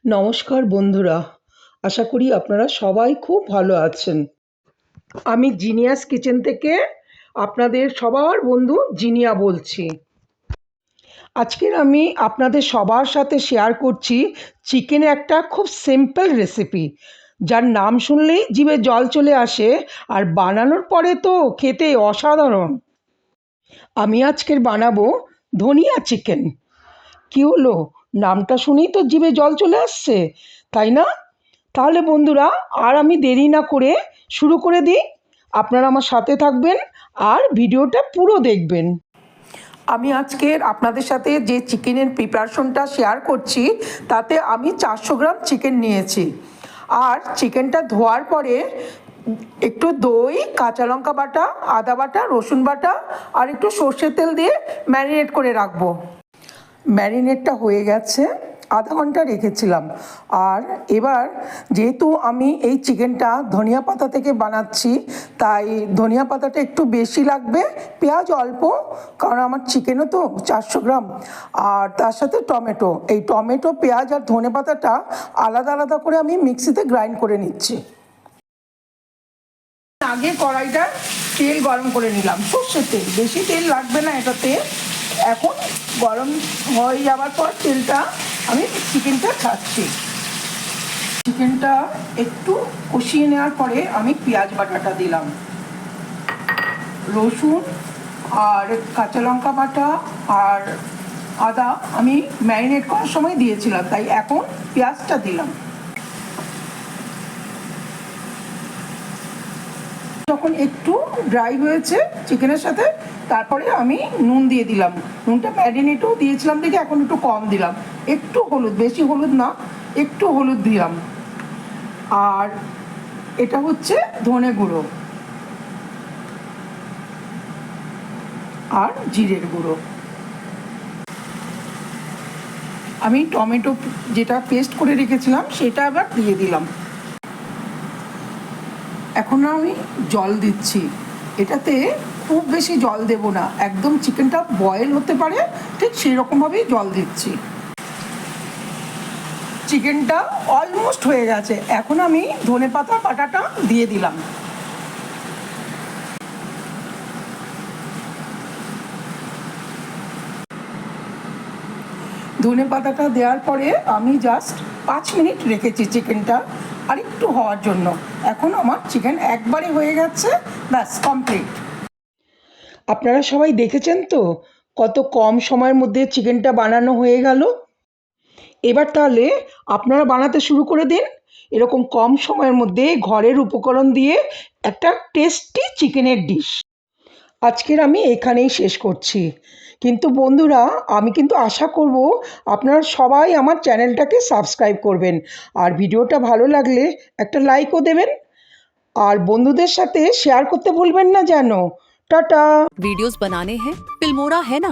নমস্কার বন্ধুরা, আশা করি আপনারা সবাই খুব ভালো আছেন। আমি জিনিয়াস কিচেন থেকে আপনাদের সবার বন্ধু জিনিয়া বলছি। আজকের আমি আপনাদের সবার সাথে শেয়ার করছি চিকেনের একটা খুব সিম্পল রেসিপি, যার নাম শুনলেই জিভে জল চলে আসে আর বানানোর পরে তো খেতে অসাধারণ। আমি আজকের বানাবো ধনিয়া চিকেন। কী হলো, নামটা শুনেই তো জিভে জল চলে আসছে, তাই না? তাহলে বন্ধুরা, আর আমি দেরি না করে শুরু করে দিই। আপনারা আমার সাথে থাকবেন আর ভিডিওটা পুরো দেখবেন। আমি আজকের আপনাদের সাথে যে চিকেনের প্রিপারেশনটা শেয়ার করছি, তাতে আমি 400 গ্রাম চিকেন নিয়েছি। আর চিকেনটা ধোয়ার পরে একটু দই, কাঁচা লঙ্কা বাটা, আদা বাটা, রসুন বাটা আর একটু সর্ষের তেল দিয়ে ম্যারিনেট করে রাখবো। ম্যারিনেটটা হয়ে গেছে, আধা ঘন্টা রেখেছিলাম। আর এবার যেহেতু আমি এই চিকেনটা ধনিয়া পাতা থেকে বানাচ্ছি, তাই ধনিয়া পাতাটা একটু বেশি লাগবে, পেঁয়াজ অল্প, কারণ আমার চিকেনও তো 400 গ্রাম। আর তার সাথে টমেটো, এই টমেটো, পেঁয়াজ আর ধনে পাতাটা আলাদা আলাদা করে আমি মিক্সিতে গ্রাইন্ড করে নিচ্ছি। আগে কড়াইটা তেল গরম করে নিলাম, সর্ষের তেল, বেশি তেল লাগবে না এটাতে। এখন গরম হয়ে যাওয়ার পর তেলটা আমি চিকেনটা ছাড়ছি। চিকেনটা একটু কষিয়ে নেওয়ার পরে আমি পেঁয়াজ বাটাটা দিলাম, রসুন আর কাঁচা লঙ্কা বাটা আর আদা আমি ম্যারিনেট করার সময় দিয়েছিলাম, তাই এখন পেঁয়াজটা দিলাম। যখন একটু ড্রাই হয়েছে চিকেনের সাথে, তারপরে আমি নুন দিয়ে দিলাম। নুনটা ম্যারিনেটও দিয়েছিলাম দেখে এখন একটু কম দিলাম। একটু হলুদ, বেশি হলুদ না, একটু হলুদ দিলাম। আর এটা হচ্ছে ধনে গুঁড়ো আর জিরের গুঁড়ো। আমি টমেটো যেটা পেস্ট করে রেখেছিলাম সেটা আবার দিয়ে দিলাম। এখন আমি জল দিচ্ছি। এটাতে খুব বেশি জল দেব না, একদম চিকেনটা বয়েল হতে পারে ঠিক সেই রকমভাবেই জল দিচ্ছি। চিকেনটা অলমোস্ট হয়ে গেছে, এখন আমি ধনেপাতা বাটাটা দিয়ে দিলাম। ধনেপাতাটা দেওয়ার পরে আমি জাস্ট 5 মিনিট রেখেছি চিকেনটা আর একটু হওয়ার জন্য। এখন আমার চিকেন একবারে হয়ে গেছে, ব্যাস কমপ্লিট। আপনারা সবাই দেখেছেন তো কত কম সময়ের মধ্যে চিকেনটা বানানো হয়ে গেল। এবার তাহলে আপনারা বানাতে শুরু করে দিন। এরকম কম সময়ের মধ্যে ঘরের উপকরণ দিয়ে একটা টেস্টি চিকেনের ডিশ। আজকের আমি এখানেই শেষ করছি, কিন্তু বন্ধুরা, আমি কিন্তু আশা করব আপনারা সবাই আমার চ্যানেলটাকে সাবস্ক্রাইব করবেন আর ভিডিওটা ভালো লাগলে একটা লাইকও দেবেন আর বন্ধুদের সাথে শেয়ার করতে ভুলবেন না যেন। টাটা। वीडियोस बनाने हैं, फिल्मोरा है ना।